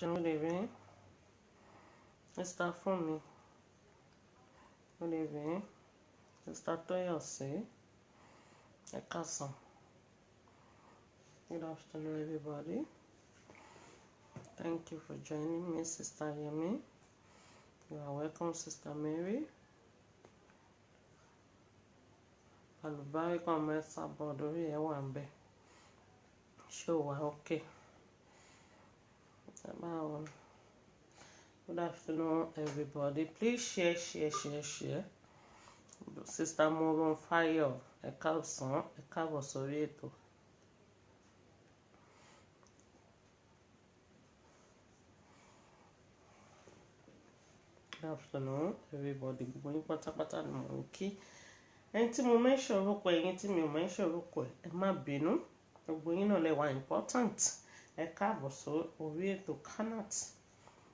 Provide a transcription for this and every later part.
afternoon, good evening. Mr. Fumi, good evening. Mr. Toyosi, Ekasan. Good afternoon, everybody. Thank you for joining me, Sister Yemi. You are welcome, Sister Mary. Alubarika Mesa Bodori Ewambe. Show okay. Good afternoon, everybody. Please share. Sister Moron Fire, Ekasan, Ekabosoriето. Good afternoon, everybody. Gbogbo pátápátá ni mo kí. Ẹni tí mo mention orúkọ ẹ̀yin tí mi ò mention orúkọ ẹ má bínú. Gbogbo yín náà lẹ wà important. Ẹ káàbọ̀ sórí ètò Kanat.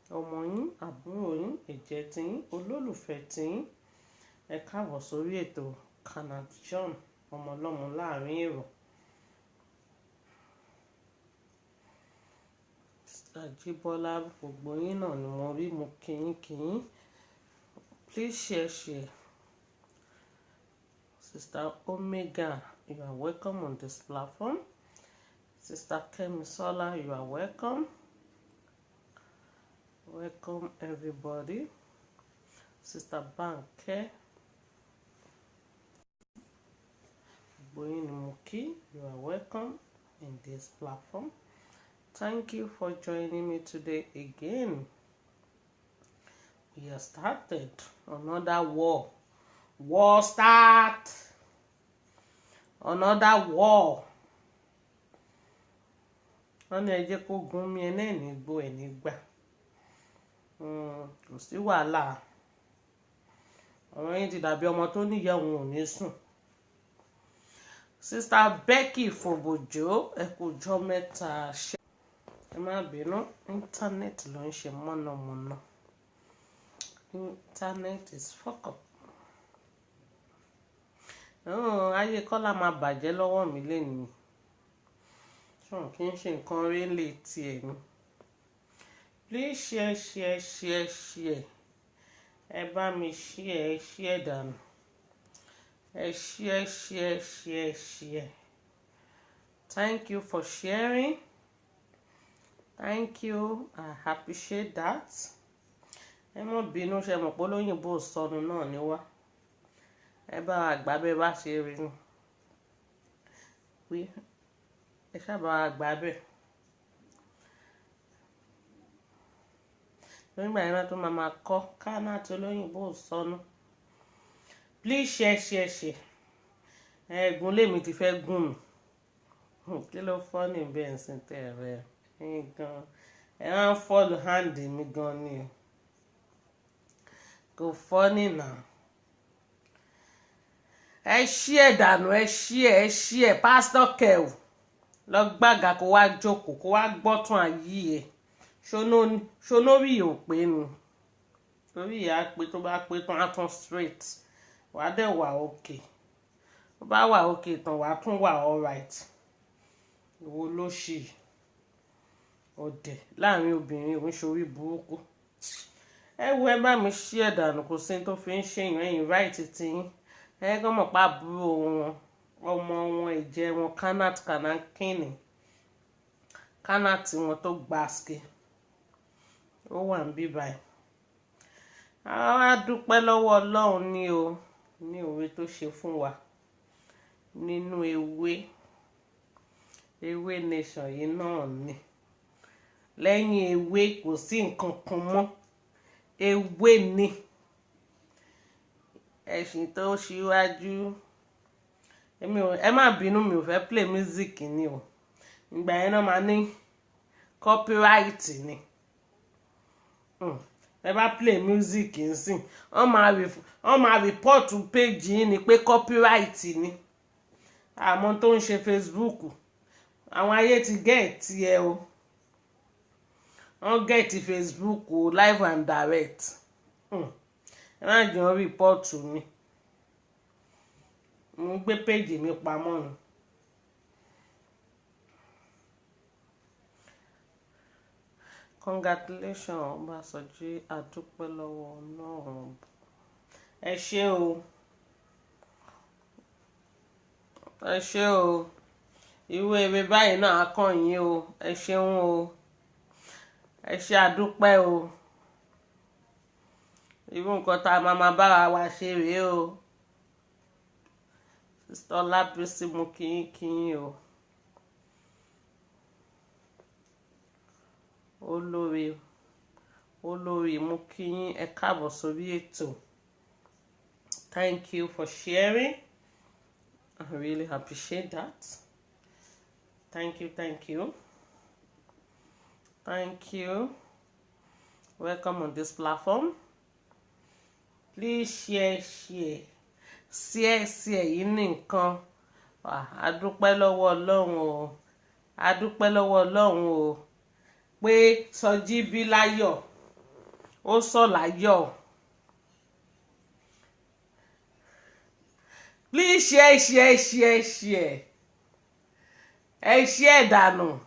Ọmọ yín, àbúrò yín, ẹ̀jẹ̀ tí yín, olólùfẹ́ tí yín. Ẹ káàbọ̀ sórí ètò Kanat John, ọmọ ọlọ́mọ láàrin èrò. Ajíbọ́lá, gbogbo yín náà ni mo rí, mo kí yín. Please share. Sister Omega, you are welcome on this platform. Sister Kemisola, you are welcome. Welcome everybody. Sister Banke, Boyinimuki, you are welcome in this platform. Thank you for joining me today again. We have started another war. War start. Another war. Wọ́n ní ẹ jẹ́ kó gún mi ẹlẹ́ni gbó ẹ̀ nígbà. Kò sí wàhálà. Ọ̀rọ̀ yín ti dàbí ọmọ tó níyà òun ò ní sùn. Sister Becky Fobojo, ẹ kú ọjọ́ mẹ́ta ṣe. Ẹ má bínú, íńtánẹ́ẹ̀tì ló ń ṣe mọ̀nàmọ́ná. Internet is fuck up. Ayé Kọ́lá máa bàjẹ́ lọ́wọ́ mi lénìí. Kì í ṣe nǹkan rí lè tiẹ̀ ni. Please share. Ẹ bá mi share dànù. Ẹ share. Thank you for sharing. Thank you. I appreciate that. Ẹ mọ̀ bínú ṣe mọ̀ pé olóyìnbó sọnù náà ni wá. Ẹ bá àgbà bẹ́ẹ̀ bá ṣe rí nu. Ẹ ṣáàbà àgbà bẹ́ẹ̀. Nígbà yẹn tó máa kọ́ Kanat olóyìnbó sọnù. Please share. Ẹ̀gún lèmi ti fẹ́ gùn mí. Kí ló fọ́ ní bẹ́ẹ̀ ń sin tẹ̀rẹ̀ ẹ̀yin gan. Ẹ máa ń follow hand mi gan ni o. Kò fọ́ nìna. Ẹ share dànù, ẹ share. Pastor Kev lọ gbàgà kó wá jókòó kó wá gbọ́tún ayé ẹ̀. Ṣonórí ò pé ni. Torí ìyá pé tó bá pé tán á tún straight. Wàá dẹ̀ wà okay. Tó bá wà okay tán wàá tún wà alright. Ìwọ ló ṣì ọ̀dẹ̀ láàrin obìnrin òun ṣorí burúkú. Ẹ wo ẹ bá mi share dànù kò sí tó fi ń ṣèyàn ẹ̀yìn right ti yín. Ẹ kàn mọ̀ pa àbúrò wọn ọmọ wọn ìjẹ́ wọn Kanat Kanakini. Kanat wọn tó gbàské. Ó wà ń bí báyìí. A dúpẹ́ lọ́wọ́ Ọlọ́run ní o ní òwe tó ṣe fún wa nínú ewé nation yìí náà ni. Lẹ́yìn ewé kò sí nǹkan kan mọ́. Ewé ni ẹ̀sìn tó ṣíwájú. Ẹ má bínú mi ò fẹ́ play music ni o. Ìgbà yẹn náà máa ní copyright ni. Ẹ bá play music nsìn wọ́n máa report page yín ni pé copyright ni. Àmọ́ tó ń ṣe Facebook àwọn ayé ti get ẹ o. Wọ́n get Facebook o live and direct. Ẹ má jẹ́ wọ́n report mi. Mo gbé page mi pamọ́ ni. Congratulations Ọbásanjí, adúpẹ́ lọ́wọ́ Ọlọ́run. Ẹ ṣé o. Ẹ ṣé o. Irú èrè báyìí náà á kàn yín o. Ẹ ṣeun o. Ẹ ṣé adúpẹ́ o. Irú nǹkan tá a máa bára wa ṣe rèé o. Sister Ọlábísí mo kí yín o. Olórí mo kí yín, ẹ káàbọ̀ sórí ètò. Thank you for sharing. I really appreciate that. Thank you. Thank you. Welcome on this platform. Please share. Share yìí nìkan. Adúpẹ́ lọ́wọ́ Ọlọ́run o. Adúpẹ́ lọ́wọ́ Ọlọ́run o. Pé Sọjí bí láyọ̀. Ó sọ̀ láyọ̀. Please share. Ẹ share dànù.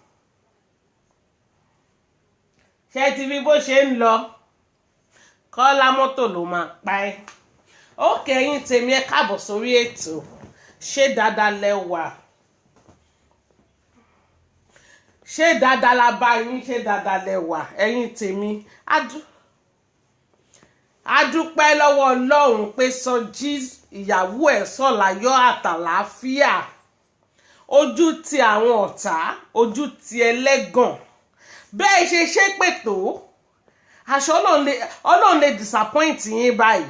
Ṣé ti rí bó ṣe ń lọ? Kọ́lá mọ́tò ló máa pa ẹ́. Ókè ẹ̀yin tèmi, ẹ káàbọ̀ sórí ètò. Ṣé dáadáa lẹ wà? Ṣé dáadáa la bá yín? Ṣé dáadáa lẹ wà? Ẹ̀yin tèmi, adúpẹ́ lọ́wọ́ Ọlọ́run pé Sọjí ìyàwó ẹ̀ sọ̀ láyọ̀ àtàlàáfíà. Ojú ti àwọn ọ̀tá, ojú ti ẹlẹ́gàn. Bẹ́ẹ̀ ṣe ṣépè tó, aṣọ Ọlọ́run lè disappoint yín báyìí.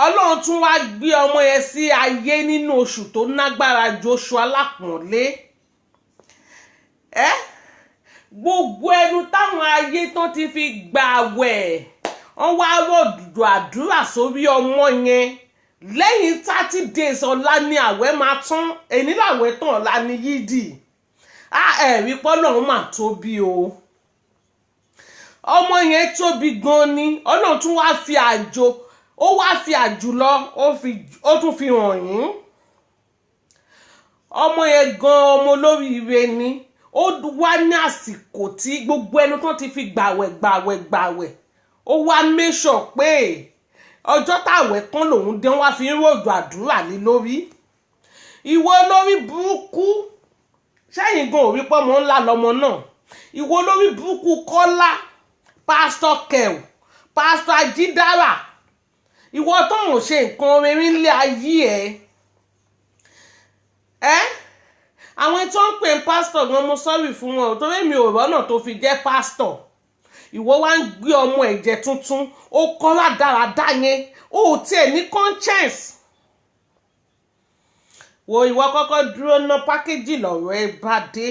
Ọlọ́run tún wá gbé ọmọ yẹn sí ayé nínú oṣù tó nágbára ju oṣù alápọ̀nlé. Gbogbo ẹnu táwọn ayé tán ti fi gbààwẹ̀, wọ́n wá rọ̀jò àdúrà sórí ọmọ yẹn. Lẹ́yìn 30 days ọ̀la ni àwẹ̀ máa tán. Èní làwẹ̀ tán, ọ̀la ni yídì. Ẹ̀rí pọ́lọ́run mà tóbi o. Ọmọ yẹn tóbi gan ni. Ọlọ́run tún wá fi àjùlọ, ó tún fi hàn yín. Ọmọ yẹn gan ọmọ olóríire ni. Ó wá ní àsìkò tí gbogbo ẹnu tán ti fi gbàwẹ̀. Ó wá make sure pé ọjọ́ táwẹ̀ tán lòun dé wá fi ń rọ̀jò àdúrà lé lórí. Ìwọ olórí burúkú, sẹ́yìn gan òrí pọ́ mọ́ ńlá lọ́mọ náà. Ìwọ olórí burúkú Kọ́lá, Pastor Kew, Pastor Ajídára. Ìwọ tó ń ṣe nǹkan rere nílé ayé ẹ̀. Àwọn tó ń pè pastor gan, mo sorry fún wọn torí mi ò rọ́nà tó fi jẹ́ pastor. Ìwọ wá ń gbé ọmọ ẹ̀jẹ̀ tuntun, ó kọ́ rádaràdá yẹn, ó tiẹ̀ ní conscience. Wo ìwọ kọ́kọ́ dúró ná pákéjì lọ́rọ̀ ẹ bá dé.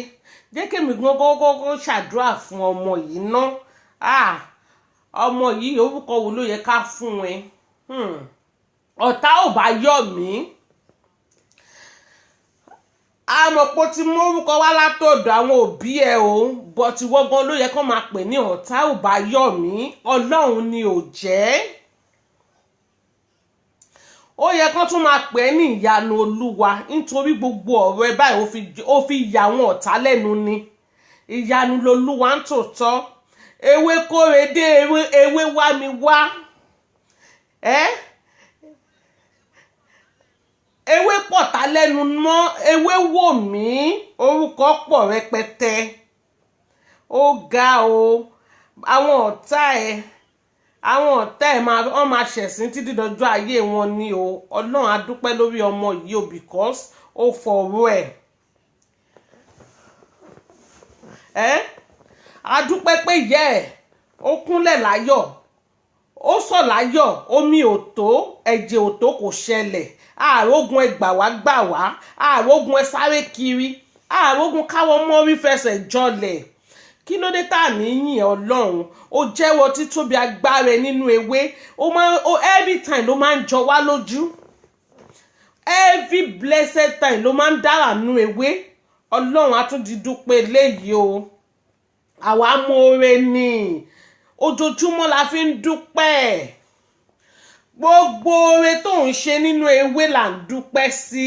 Jẹ́ kí mi gan kọ́kọ́ ṣàdúrà fún ọmọ yìí ná. Ọmọ yìí orúkọ wo ló yẹ ká fún ẹ? Ọ̀tá ò bá yọ̀ mí. Àmọ̀pọ̀ tí mo orúkọ wá látọ̀dọ̀ àwọn òbí ẹ o, but ìwọ gan ló yẹ kó máa pè ní ọ̀tá ò bá yọ̀ mí. Ọlọ́run ni ò jẹ́. Ó yẹ kó tún máa pè ní ìyanu Olúwa nítorí gbogbo ọ̀rọ̀ ẹ báyìí ó fi yà àwọn ọ̀tá lẹ́nu ni. Ìyanu lolúwa ń tòótọ́. Ewé kóre dé ewé wá mi wá. Ewé pọ̀tá lẹ́nu mọ́, ewé wò mí, orúkọ pọ̀ rẹpẹtẹ. Ó ga o. Àwọn ọ̀tá ẹ̀ wọ́n máa ṣẹ̀sín títí dọjọ́ ayé wọn ni o. Ọlọ́run a dúpẹ́ lórí ọmọ yìí o, because ó fọ̀rọ̀ ẹ̀. A dúpẹ́ pé ìyá ẹ̀ ó kúnlẹ̀ láyọ̀, ó sọ̀ láyọ̀, omi ò tó, ẹ̀jẹ̀ ò tó, kò ṣẹlẹ̀. Àrógun ẹ gbà wá, àrógun ẹ sáré kiri, àrógun káwọn mọ́rí fẹsẹ̀ jọlẹ̀. Kí ló dé tá ní yìn Ọlọ́run? Ó jẹ́wọ́ títóbi agbára ẹ nínú ewé. Every time ló máa ń jọ wá lójú. Every blessed time ló máa ń dára nínú ewé. Ọlọ́run á tún di dúpẹ́ léyìí o. Àwa mọ̀ọ́re ni. Ojoojúmọ́ la fi ń dúpẹ́. Gbogbo oore tó ń ṣe nínú ewé là ń dúpẹ́ sí.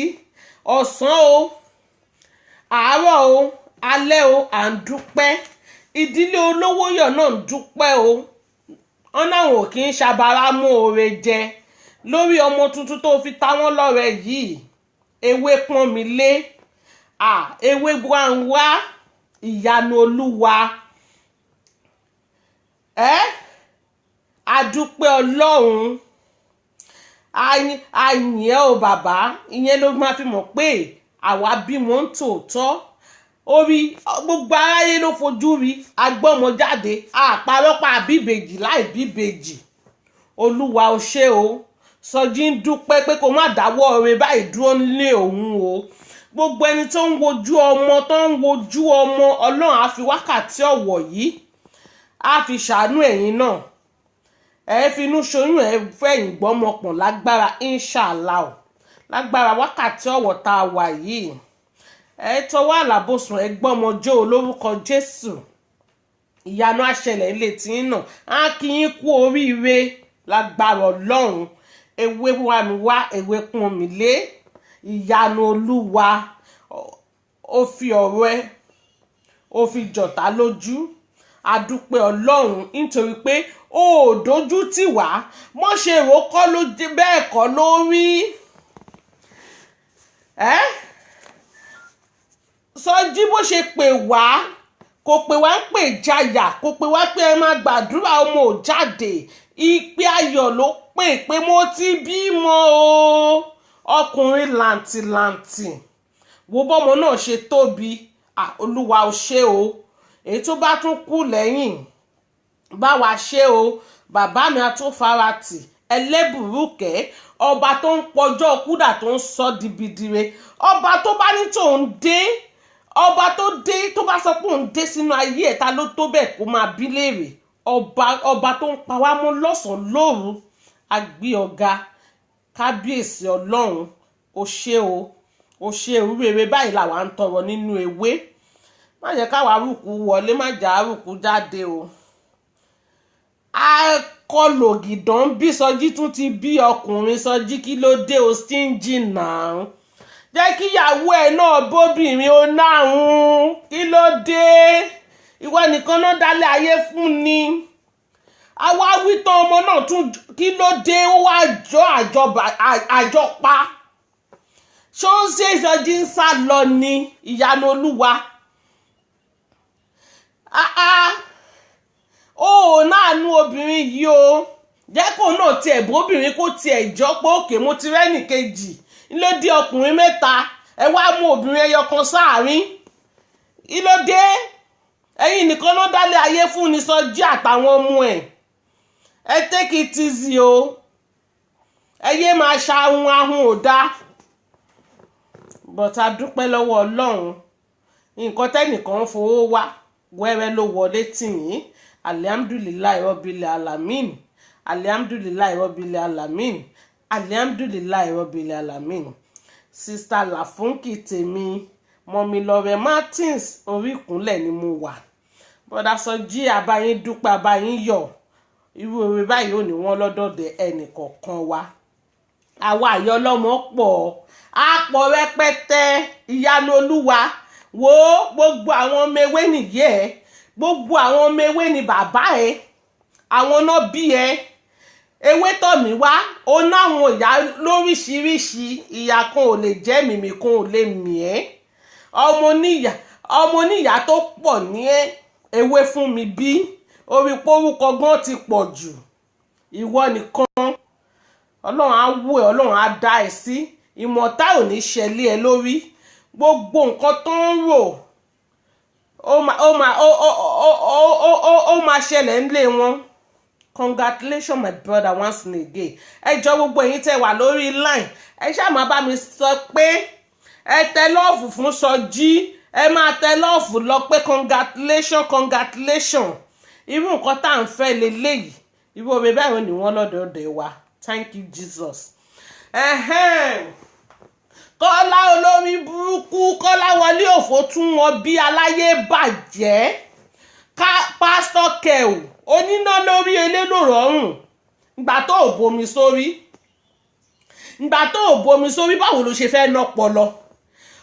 Ọ̀sán o, àárọ̀ o alẹ́ o à ń dúpẹ́, ìdílé Olówóyọ̀ náà ń dúpẹ́ o. Wọ́n náà ò kí ń ṣabara mú oore jẹ lórí ọmọ tuntun tó fi ta wọ́n lọ́rẹ yìí. Ewé pọ́n mi lé, ewé gbàǹwá, ìyanu Olúwa. Adúpẹ́ Ọlọ́run, àyìn ẹ́ o bàbá. Ìyẹn ló máa fi mọ̀ pé àwa bímọ ń tòótọ́. Orí gbogbo aráyé ló fojú rí agbọ́mọ jáde, àparọ́pá bíbèjì láì bíbèjì. Olúwa o ṣé o. Sọjí ń dúpẹ́ pé kó má dáwọ́ oore báyìí dúró nílé òun o. Gbogbo ẹni tó ń wojú ọmọ Ọlọ́run á fi wákàtí ọ̀wọ̀ yìí á fi ṣàánú ẹ̀yin náà. Ẹ finú ṣoyún ẹ fẹ̀yìn gbọ́mọpọ̀n lágbára inshallah o. Lágbára wákàtí ọ̀wọ̀ tá a wà yìí. Ẹ tọwọ́ àlàbòsùn ẹ gbọ́mọjó lórúkọ Jésù. Ìyanu á ṣẹlẹ̀ ilé tí ń nà. Á kí yín kú oríire lágbára Ọlọ́run. Ewé wá mi wá, ewé pọ́n mi lé. Ìyanu Olúwa ó fi ọ̀rọ̀ ẹ ó fi jọ̀tá lójú. Adúpẹ́ Ọlọ́run nítorí pé ó dojú tì wá. Mọ́ ṣe rò kọ́ ló dé bẹ́ẹ̀ kọ́ ló rí. Sọjí bó ṣe pè wá, kò pè wá ń pè jayà, kò pè wá pé ẹ máa gbàdúrà ọmọ ò jáde. Ìpè ayọ̀ ló pè pé mo ti bímọ o. Ọkùnrin làǹtìlàǹtì. Wo bọ́mọ náà ṣe tóbi. Olúwa o ṣé o. Èyí tó bá tún kù lẹ́yìn bá wa ṣe o. Bàbá mi Atófaratì ẹlẹ́bùrúkẹ́, ọba tó ń pọjọ́ kúdà tó ń sọ dibidire, ọba tó bá ní tòun dé, ọba tó dé tó bá sọ pé òun dé sínú ayé ẹ̀ ta ló tó bẹ́ẹ̀ kó máa bí léèrè. Ọba tó ń pa wá mọ́ lọ́sàn-án lóru. A gbé ọ̀gá kábíyèsí Ọlọ́run o ṣé o. O ṣé o. Rere báyìí làwa ń tọrọ nínú ewé. Má jẹ́ káwa rúkú wọlé, má jà rúkú jáde o. Akọlù ògìdán bí Sọjí tún ti bí ọkùnrin. Sọjí kí ló dé o stingy náà? Jẹ́ kí ìyàwó ẹ̀ náà bóbìnrin ó náhùn. Kí ló dé? Ìwọ nìkan náà dálé ayé fún ni. Àwa wí tán ọmọ náà tún kí ló dé? Ó wá àjọpa. Ṣó ń ṣe Sọjí ń sá lọ ni? Ìyanu Olúwa. Ó náànú obìnrin yìí o. Jẹ́ kó náà tiẹ̀ bóbìnrin kó tiẹ̀ jọ pé òkè mo ti rẹ́nì kejì ló dé ọkùnrin mẹ́ta, ẹ wá mú obìnrin ẹyọ kan sáàrin. Ló dé? Ẹ̀yin nìkan ló dálé ayé fún ni Sọjí àtàwọn ọmọ ẹ̀. Ẹ take it easy o. Ẹ yé máa ṣahun ahun ò dáa. But a dúpẹ́ lọ́wọ́ Ọlọ́run. Nǹkan tẹ́nìkan fowó wá wẹ́rẹ́ ló wọlé tì yín. Alihamdulilayi Rabbil Alamin. Alihamdulilayi Rabbil Alamin. Alihamdulilayi Rabbil Alamin. Sister Lafunky tèmi, Mọ́mí Lọ́rẹ́ Martins, orí ìkúnlẹ̀ ni mo wà. Bọ́dà Sọjí àbáyín dúpẹ́ àbáyín yọ̀. Irú oore báyìí ò ní wọ́n lọ́dọ̀dẹ̀ ẹnì kọ̀ọ̀kan wa. Àwa àyọ́ ọlọ́mọ pọ̀, á pọ̀ rẹpẹtẹ. Ìyanu Olúwa. Wo gbogbo àwọn ọmọ ewé nìyẹ́ ẹ̀. Gbogbo àwọn ọmọ ewé ni bàbá ẹ̀. Àwọn náà bí ẹ. Ewé tọ̀ mí wá. Ó náwọn ìyá lóríṣiríṣi. Ìyá kan ò lè jẹ́ mìmì kan ò lè mì ẹ́. Ọmọ oníyà tó pọ̀ ní ewé fún mi bí. Orí porúkọ gan ti pọ̀ jù. Ìwọ nìkan. Ọlọ́run á wò ẹ́, Ọlọ́run á dá ẹ sí. Ìmọ̀ta ò ní ṣẹlẹ̀ ẹ lórí. Gbogbo nǹkan tó ń rò ó máa ṣẹlẹ̀ nílé wọn. Congratulations my brother once and again. Ẹ jọ̀ọ́ gbogbo ẹ̀yin tẹ́ wà lórí line. Ẹ ṣáà máa bá mi sọ pé ẹ tẹ lọ́ọ̀fù fún Sọjí. Ẹ máa tẹ lọ́ọ̀fù lọ pé congratulations. Irú nǹkan tá à ń fẹ́ leléyìí. Irú oore báyìí ni wọ́n lọ́dọọdẹ wa. Thank you Jesus. Kọ́lá olórí burúkú, Kọ́lá wọlé òfò tún wọn bí aláyé bàjẹ́. Pásítọ̀ Kẹ́ù oníná lórí elélò rọrùn. Ìgbà tó ò bomi sórí. Báwo ló ṣe fẹ́ ná pọlọ?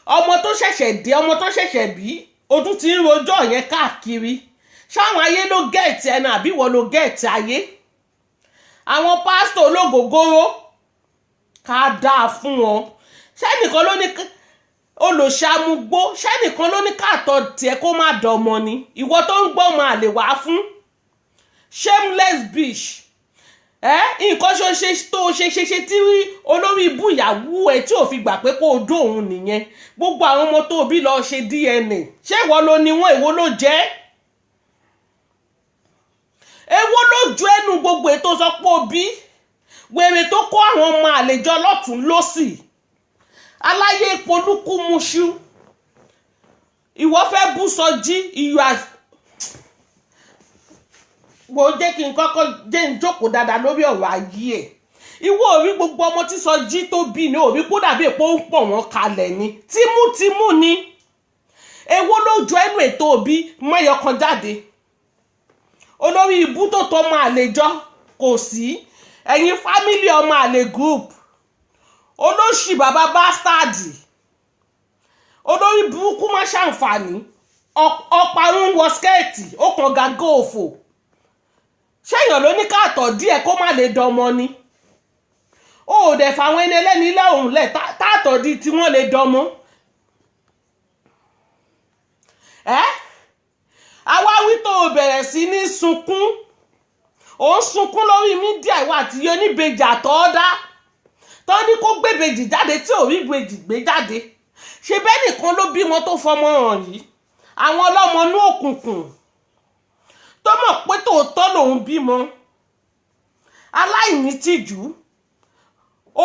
ọmọ tó ṣẹ̀ṣẹ̀ dé ọmọ tó ṣẹ̀ṣẹ̀ bí o tún ti ń rojọ́ yẹn káàkiri ṣáwọn ayé ló gẹ̀ẹ́tì ẹnu àbí wọ́n ló gẹ̀ẹ́tì ayé àwọn pásítọ̀ ológógóró ká dáa fún wọn ṣẹ́nìkan ló ní olùṣàmúgbó ṣẹ́nìkan ló ní káàtọ̀ tiẹ̀ kó má dọmọ ni ìwọ tó ń gbọ́ máa lè wá fún shameless bitch nǹkan tó ṣe tí olórí ibú ìyàwó ẹ tí ò fi gbà pé kó o dó òun nìyẹn gbogbo àwọn ọmọ tó bí lọ ṣe DNA ṣé ìwọ ló ní wọn èwo ló jẹ́ èwo ló ju ẹnu gbogbo ètò sọ pé o bí wèrè tó kó àwọn ọmọ àlejò lọ́tún lọ́sì aláyé polúkú muṣu ìwọ fẹ́ bú Sọjí ìyá wo jẹ́ kí n kọ́kọ́ jẹ́ ń jókòó dáadáa lórí ọ̀rọ̀ ayé ẹ̀ ìwọ orí gbogbo ọmọ tí Sọjí tó bí ní orí kó dàbí èpo ń pọ̀ wọ́n kalẹ̀ ni tímútímú ni èwo ló ju ẹnu ètò òbí mẹ́yọ kan jáde olórí ibú tó tọ́ ọmọ àlejò kò sí ẹ̀yin fámílì ọmọ àlè group olóṣì bàbá bástádì olórí burúkú má ṣàǹfààní ọparun wọ skẹ́ẹ̀tì ó kàn gàgó òfò ṣéyàn ló ní káàtọ̀ díẹ̀ kó má lè dọmọ ni ó dẹ̀ fáwọn ẹni ẹlẹ́ni lẹ́hùn lẹ̀ táàtọ̀ di tí wọ́n lè dọmọ àwáwí tó bẹ̀rẹ̀ sí ní sunkún ó ń sunkún lórí mídíà ìwà àti oníbejì àtọ́ọ́dá tó ní kó gbébejì jáde tí ò rí ìbejì gbé jáde ṣe bẹ́ẹ̀ nìkan ló bí wọn tó fọmọ hàn yìí àwọn ọlọ́mọ inú òkùnkùn tó mọ̀ pé tòótọ́ lòun bímọ aláìní tìjú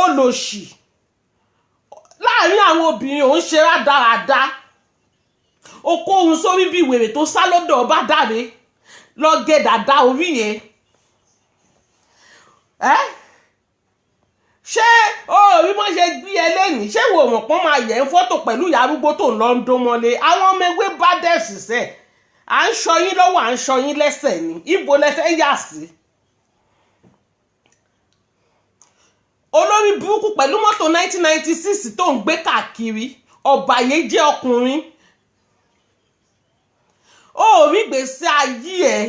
olòṣì láàrin àwọn obìnrin òun ṣe rádaràda okó ohun sórí bí wèrè tó sá lọ́dọ̀ ọba dáre lọ gé dàda orí yẹn ṣé orí mọ́ ṣe gbé ẹ lẹ́yìn ṣé wo mọ̀ pọ́n máa yẹ̀ ń fọ́tò pẹ̀lú ìyá arúgbó tó ń lọ ń dún mọ́lé àwọn ọmọ ewé bá dẹ̀sì sẹ́ à ń ṣọ yín lọ́wọ́ à ń ṣọ yín lẹ́sẹ̀ ni ibo lẹ fẹ́ yà sí. olórí burúkú pẹ̀lú mọ́tò 1996 tó ń gbé káàkiri ọ̀bàyéjẹ́ ọkùnrin ó rí gbèsè ayé ẹ̀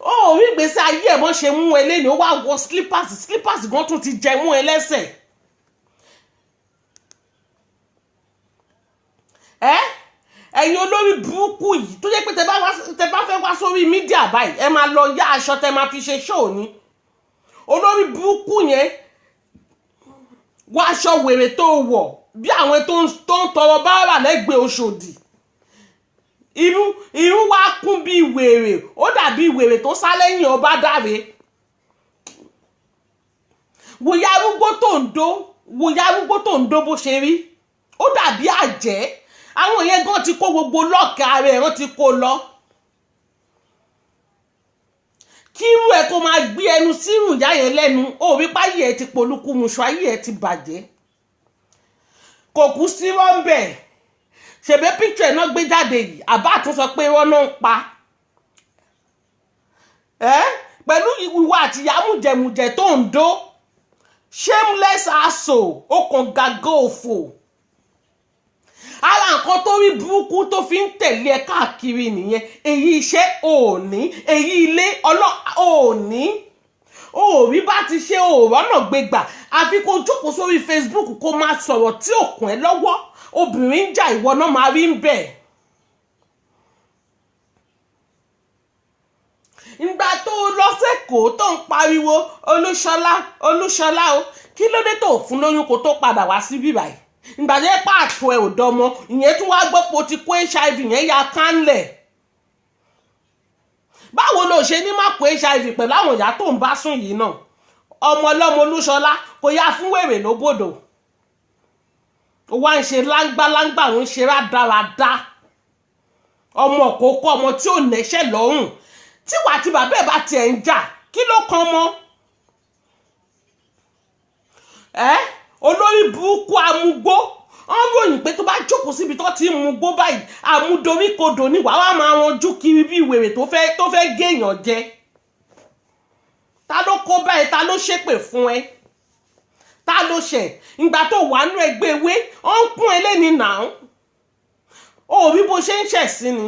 ó rí gbèsè ayé ẹ̀ mọ́ ṣe mú ẹ lẹ́nu ó wá wọ slippers gan tún ti jẹ mú ẹ lẹ́sẹ̀ ẹ̀yin olórí burúkú yìí tó jẹ́ pé tẹ bá fẹ́ wá sórí mídíà báyìí ẹ máa lọ yá aṣọ tẹ máa fi ṣe ṣóò ni olórí burúkú yẹn wá aṣọ wèrè tó wọ̀ bí àwọn tó ń tọrọ báárà lẹ́gbẹ̀ẹ́ Òṣòdì irú wá kún bí wèrè ó dàbí wèrè tó sá lẹ́yìn ọba dáre wòyá arúgbó tó ń dó bó ṣe rí ó dàbí àjẹ́ àwọn yẹn gan ti kó gbogbo lọ́ọ̀kì ara ẹ̀ wọ́n ti kó lọ kí irú ẹ̀ kó máa gbé ẹnu sírù ìyá yẹn lẹ́nu ó rí páyé ẹ̀ ti polúkú muṣọ ayé ẹ̀ ti bàjẹ́ kò kú sí rọ́ńbẹ̀ ṣèbí píkṣọ ẹ̀ náà gbé jáde yìí àbá tún sọ pé wọ́n náà ń pa pẹ̀lú ìwà àti yàmùjẹmùjẹ tó ń dó shameless asshole ó kàn gàgó òfò ara nǹkan tó rí burúkú tó fi ń tẹ̀lé ẹ káàkiri nìyẹn èyí iṣẹ́ òní èyí ilé òní òrí bá ti ṣe òrọ́nà gbégbà àfi kó jókòó sórí Facebook kó máa sọ̀rọ̀ tí ò kún ẹ lọ́wọ́ obìnrin ń jà ìwọ náà máa rí ń bẹ̀. ìgbà tó lọ sẹ́kọ̀ọ́ tó ń pariwo Olúṣọlá o kí ló dé tó fún lóyún kó tó padà wá sí bíbáyìí ìgbàjẹ́ pààtó ẹ̀ ò dọmọ ìyẹn tún wá gbọ́ pé o ti kó HIV yẹn ya kánlẹ̀ báwo ló ṣe ní má kó HIV pẹ̀lú àwọn ìyá tó ń bá sùn yìí náà ọmọ ọlọ́mọ Olúṣọlá kò yá fún wèrè lóbodò ó wá ń ṣe láńgbáláńgbà ń ṣe rádaràda ọmọ kókó ọmọ tí ò nẹ́ṣẹ̀ lọ́rùn tí wàá tí bàbá ẹ̀ bá tiẹ̀ ń jà kí ló kan mọ́ olórí burúkú amúgbó wọn ròyìn pé tó bá jókòó síbi tó ti ń mugbó báyìí àmúdoríkodò ní wàá wá máa ranjú kiri bí wèrè tó fẹ́ géèyàn jẹ ta ló kó báyìí ta ló ṣépè fún ẹ ta ló ṣẹ̀ ìgbà tó wà nú ẹgbẹ́ ewé ó ń kún eléni náà ó rí bó ṣe ń ṣẹ̀ sí ni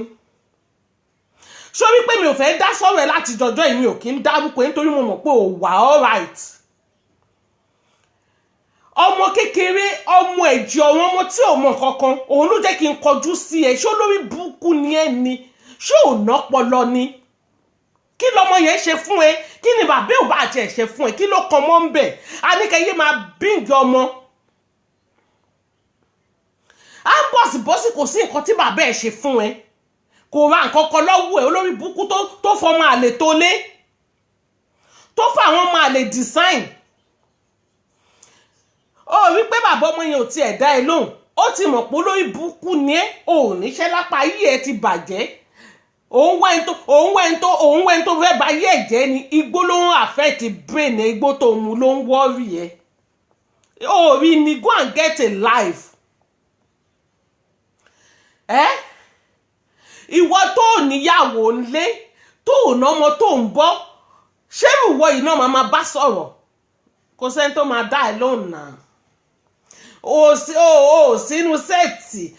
ṣó wípé mi ò fẹ́ dá sọ̀rọ̀ ẹ láti jọjọ́ èmi ò kí ń dárúkọ nítorí mo mọ̀ pé ò wà alright ọmọ kékeré ọmọ ẹ̀jẹ̀ ọ̀rọ̀ ọmọ tí ò mọ̀ kankan òun ló jẹ́ kí n kọjú sí ẹ ṣó lórí burúkú ni ẹ ni ṣó ò nọ́pọlọ ni kí lọmọ yẹn ṣe fún ẹ kí ni bàbá ò bá àti ẹ̀ ṣe fún ẹ kí ló kan mọ́ ń bẹ̀ àníkẹ́yẹ máa bíǹgì ọmọ à ń bọ̀sibọ́sì kò sí nǹkan tí bàbá ẹ̀ ṣe fún ẹ kò ra nǹkan kan lọ́wọ́ ẹ olórí burúkú tó fọmọ àlè tó lé tó fọ àwọn ọmọ àlè design ó rí pé bàbá ọmọ yẹn ò tiẹ̀ dá ẹ lóhùn ó ti mọ̀ pé olórí burúkú ni ẹ ò níṣẹ́ lápá ayé ẹ ti bàjẹ́ òun wẹ́n tó fẹ́ ba ayé ẹ̀ jẹ́ ni igbó ló ń affect brain ẹ igbó tó mu ló ń worry ẹ ó rí ni go and get a life ìwọ tó níyàwó ńlé tó nọmọ tó ń bọ́ ṣé ìwọ yìí náà máa bá sọ̀rọ̀ kò sẹ́ni tó máa dá ẹ lóhùn náà ó sínú sẹ́ẹ̀tì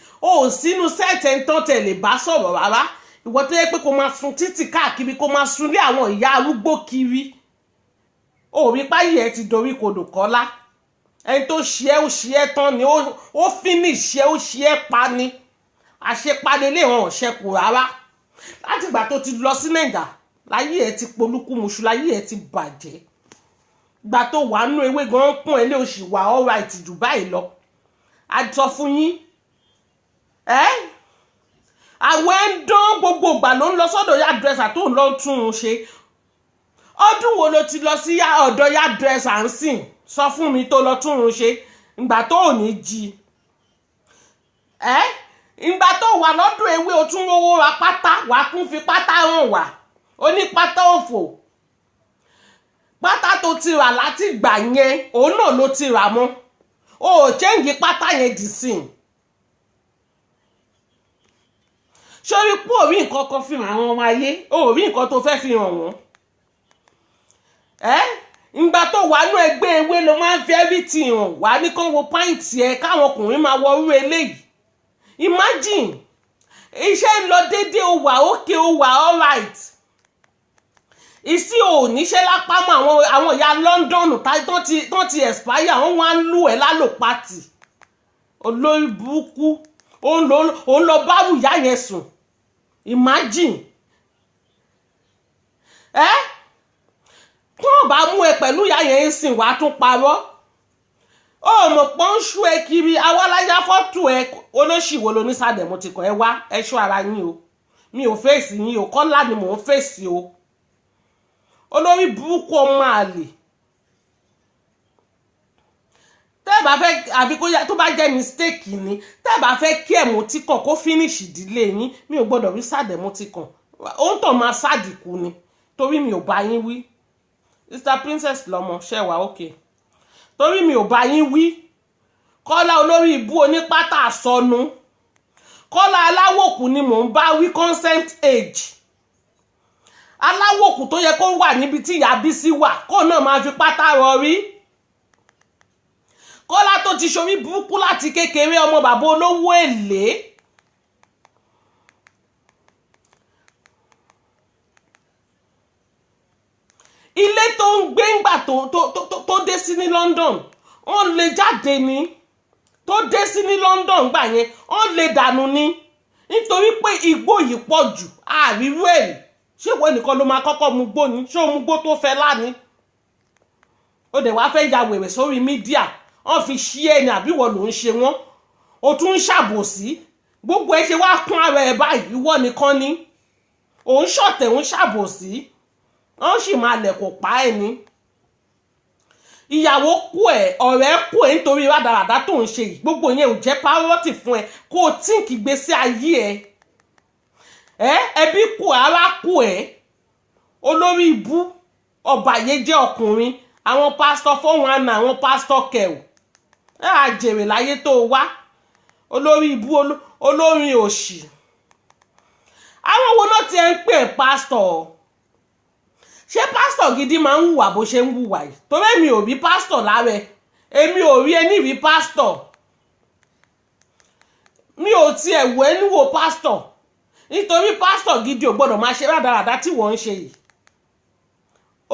ẹni tán tẹ̀lé bá sọ̀rọ̀ rárá ìwọ tó yẹ pé kó máa sun títì káàkiri kó máa sun lé àwọn ìyá arúgbó kiri òbí páyì ẹ ti dorí kodò kọ́lá ẹni tó ṣe é ó ṣe é tán ni ó finish ẹ ó ṣe é pa ni àṣepadé lè hàn ṣẹkù rárá láti ìgbà tó ti lọ sí nàìjà láyé ẹ ti polúkúmuṣu láyé ẹ ti bàjẹ́ ìgbà tó wà nú ewé gan pọ́n ẹ lé oṣù wà alright jù báyìí lọ a sọ fún yín àwọn ẹ̀ ń dán gbogbo ìgbà ló ń lọ sọ́dọ̀ yá dírẹ́sà tó ń lọ tún un ṣe ọdún wo ló ti lọ sí ọ̀dọ̀ yá dírẹ́sà ń sìn sọ fún mi tó lọ tún un ṣe ìgbà tó ò ní jí ìgbà tó wà lọ́dún ewé o tún rówó ra pátá wà kún fi pátá hàn wá ó ní pátá òfò pátá tó ti rà láti gbà yẹn òun náà ló ti rà mọ́ o ò chẹ́ǹgì pátá yẹn dì sí i sórí pé ò rí nǹkan kan fi hàn àwọn ọmọ ayé ò rí nǹkan tó fẹ́ fi hàn wọ́n ìgbà tó wà nú ẹgbẹ́ ewé ló máa ń fi everything hàn wá ní kán wo pàǹtì ẹ káwọn ọkùnrin máa wọ orú eléyìí imagine iṣẹ́ ń lọ déédéé ó wà ókè ó wà alright ìsí ò níṣẹ́ lápá mọ́ àwọn ìyá London tán ti expire wọ́n wá ń lù ẹ́ lálòpatì olórí burúkú òun lọ bá wùyá yẹn sùn imagine tí wọ́n bá mú ẹ pẹ̀lú ìyá yẹn ń sìn wá tún parọ́ ó mọ̀ pọ́n ń ṣú ẹ kiri awáláyá fọ́tò ẹ olóṣìwò lónísàdẹ̀ mo ti kọ́ ẹ wá ẹ ṣọ́ ara yín o mi ò fèsì yín o Kọ́lá ni mò ń fèsì o olórí burúkú ọmọ àlè tẹ́ bá fẹ́ àfi tó bá jẹ́ mistake ni tẹ́ bá fẹ́ kí ẹ̀mú tí kàn kó finish ìdílé yín mi ò gbọ́dọ̀ rí sàdẹ̀mú tí kàn òun tó máa sádìkù ni torí mi ò bá yín wí Mr Princess lọmọ ṣẹwàá òkè torí mi ò bá yín wí Kọ́lá olórí ibú onípátá àsọnù Kọ́lá aláwòkù ni mò ń bá wí consent age aláwòkù tó yẹ kó wà níbi tí ìyá Bísí wà kó náà máa fi pátá rọrí Kọ́lá tó ti ṣorí burúkú láti kékeré ọmọ bàbá olówó èlé ilé tó ń gbé ńgbà tó dé sí ní London wọ́n lè jáde ní tó dé sí ní London gbà yẹn wọ́n lè dànù ní nítorí pé igbó yìí pọ̀ jù àrírú ẹ̀rí ṣé ìwọ nìkan ló máa kọ́kọ́ mu gbó ni ṣé o mu gbó tó fẹ́ láni ó dẹ̀ wá fẹ́ ya wèrè sórí mídíà wọ́n fi ṣí ẹni àbíwọ̀ ló ń ṣe wọ́n o tún ń ṣàbòsí gbogbo ẹ ṣe wá kún ara ẹ báyìí ìwọ nìkan ni òun ṣọ̀tẹ̀ òun ṣàbòsí wọ́n sì máa lẹ̀ kó pa ẹ̀ ní ìyàwó kú ẹ̀ ọ̀rẹ́ kú ẹ̀ nítorí rádaràdá tó ń ṣe yìí gbogbo yẹn ò jẹ́ párọ́tì fún ẹ kó o tíǹkì gbèsè ayé ẹ ẹbí kú ẹ ará kú ẹ olórí ibú ọ̀bàyéjẹ́ ọkùnrin àwọn pásítọ̀ fóun àna àwọn pásítọ̀ kẹ̀wò ẹ á jèrè láyé tó wá olórí ibú olórin òṣì àwọn wo náà ti ń pè pásítọ̀ ṣé pásítọ̀ gidi máa ń hùwà bó ṣe ń hùwà yìí torí èmi ò bí pásítọ̀ lára èmi ò rí ẹni rí pásítọ̀, mi ò tiẹ̀ wò ẹni wò pásítọ̀, nítorí pásítọ̀ gidi ò gbọ́dọ̀ máa ṣe rádaràda tí wọ́n ń ṣe yìí.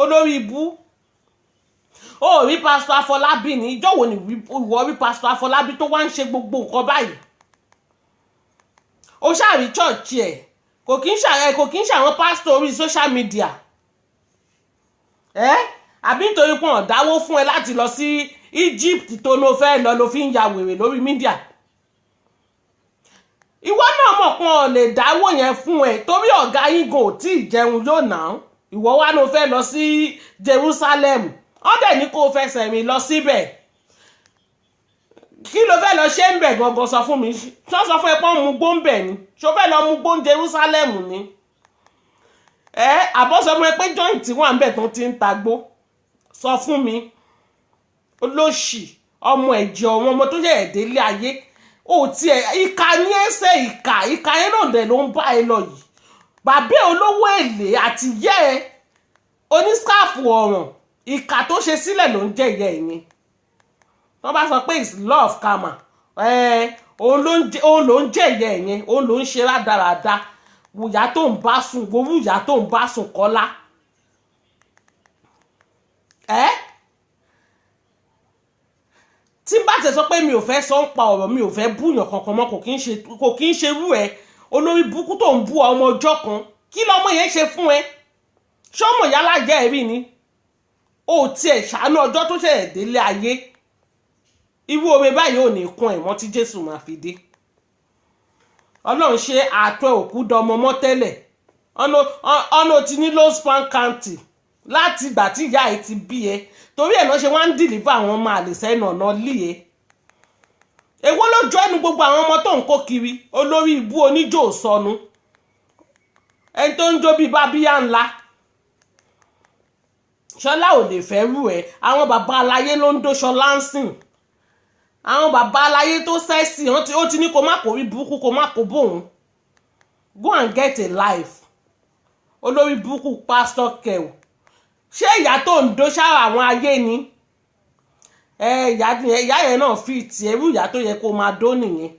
Olórí ibú. Ó rí pásítọ̀ Afọlábí ní ìjọ́ wo ni ìwọ rí pásítọ̀ Afọlábí tó wá ń ṣe gbogbo nǹkan báyìí? Ó ṣàrí chọ́ọ̀chì ẹ̀, kò kí ń ṣàwọn pásítọ̀ orí social media. Àbí nítorí pé wọ́n dáwó fún ẹ láti lọ sí Egypt tó ló fẹ́ lọ ló fi ń ya wèrè lórí mídíà. Ìwọ náà mọ̀ pé wọ́n lè dáwó yẹn fún ẹ torí ọ̀gá yín gan ò tí ì jẹun yóò ná. Ìwọ wá ló fẹ́ lọ sí Jerusalem, wọ́n dẹ̀ ní kó fẹsẹ̀ rìn lọ síbẹ̀. Kí ló fẹ́ lọ ṣe ń bẹ̀ gangan sọ fún mi? Ṣó sọ fún ẹ pé wọ́n mú gbó ń bẹ̀ ni? Ṣó fẹ́ lọ mú gbó ń Jerusalem ni? Àbọ̀ sọ fún ẹ pé joint wà ń bẹ̀ tó ti ń tagbó? Sọ fún mi. Olóṣì ọmọ ẹ̀jẹ̀ ọmọ tó yẹ ẹ̀dẹ́lé ayé. Ó tiẹ̀ ìka ní ẹsẹ̀ ìka yẹn náà dẹ̀ ló ń bá ẹ lọ yìí. Bàbá olówó èlé àti yẹ́ ẹ onískáàfù ọ̀ràn ìka tó ṣe sílẹ̀ ló ń jẹ́ ìyá ẹ̀yìn. Wọ́n bá sọ pé it's love karma, òun ló ń jẹ́ ìyá ẹ̀yìn, òun ló ń ṣe rádaràda. Wùyá tó ń bá sùn gbowó ìyá tó ń bá sùn Kọ́lá. Tí bá tẹ̀ sọ pé mi ò fẹ́ sọ ń pa ọ̀rọ̀, mi ò fẹ́ búyàn kankan mọ́, kò kí ń ṣe rú ẹ. Olórí burúkú tó ń bú ọmọ ọjọ́ kan, kí lọmọ yẹn ṣe fún ẹ? Ṣé ọmọ yálà jẹ́ ẹ̀rí ni? Ó tiẹ̀ ṣàánú ọjọ́ tó ṣẹ̀ṣẹ̀ délé ayé. Irú oore báyìí ò ní kún ẹ̀ mọ́ tí Jésù máa fi dé. Ọlọ́run ṣe àtọ́ òkú dọmọ mọ́ tẹ́lẹ̀. Ọ̀nà ti ní low span county láti ìgbà tí ìyá ẹ̀ ti bí ẹ. Torí ẹ̀ náà ṣe wá ń dìlífà àwọn ọmọ àlè sẹ́nu ọ̀nà lé e. Èwo ló jọ ẹnu gbogbo àwọn ọmọ tó ń kó kiri? Olórí ibú oníjó sọnù. Ẹni tó ń jó bíi bábíyá ńlá. Ṣọlá ò lè fẹ́ rú ẹ. Àwọn bàbá aláyé ló ń dó Ṣọlá ń sìn. Àwọn bàbá aláyé tó sẹ́sì ó ti ní kó má kó rí burúkú kó má kó bóun. Go and get a life. Olórí burúkú Pastor Kew. Ṣé ìyá tó ń dó ṣáà àwọn ayé ni? Ìyá yẹn náà fi ti ẹrú ìyá tó yẹ kó máa dó nìyẹn.